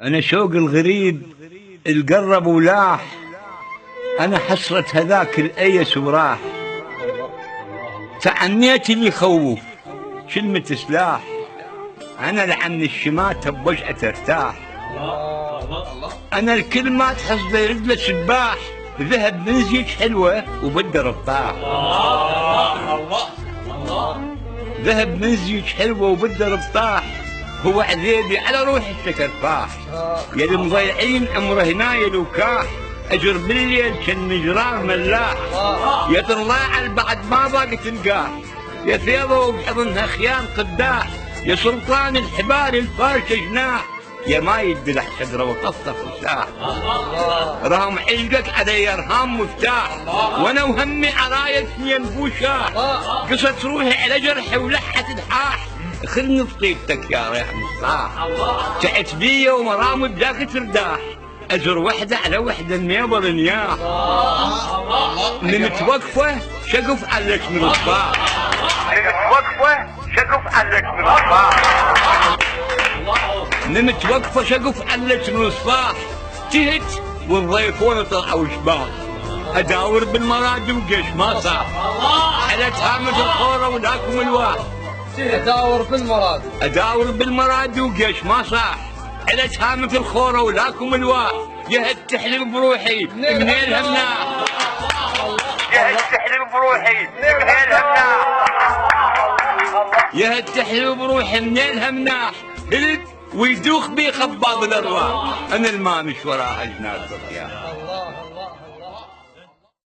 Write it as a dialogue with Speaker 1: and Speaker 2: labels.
Speaker 1: أنا شوق الغريب القرب ولاح، أنا حسرة هذاك الأيس وراح، تعنيت اللي يخوف كلمة سلاح، أنا لعن الشماتة بوجعة ترتاح، أنا الكل ما تحصده يرد له سباح، ذهب من زيج حلوة وبده رطاح، ذهب من زيج حلوة وبده رطاح، هو عذيبي على روح السكرفاح، يا المضيعين عمره هنايل وكاح، اجر بالليل كان نجران ملاح، يا طلع بعد ما ضاق تلقاه، يا ثيابه وبحضنها خيام قداح، يا سلطان الحبال الفارشه جناح، يا ما يدلع شجره وقصه فساح، رهم عشقك علي ارهام مفتاح، وانا وهمي عرايا اثنين بوشاح، قصت روحي على جرحي ولحت الحاح، خلني بطيبتك يا ريح مصاح، تعت بيا ومرام بداك ترداح، اجر وحده على وحده النيبر نياح، نمت وقفه شقف عليك من الصباح، نمت وقفه شقف عليك من الصباح، نمت وقفه شقف عليك من الصباح، تهت والضيفون طلعوا شباح، اداور بالمراد وقش ما صاح، على تهامة الخوره ولاكم الواح، اداور بالمراد وقش ما صاح، على تهامة الخوره ولاكم الواح، يهد تحلم بروحي منين همناح، يهد تحلم بروحي منين همناح، يهد تحلم بروحي منين همناح، هلد ويدوخ بي خباض الارواح، انا المامش وراها جناد الرياح.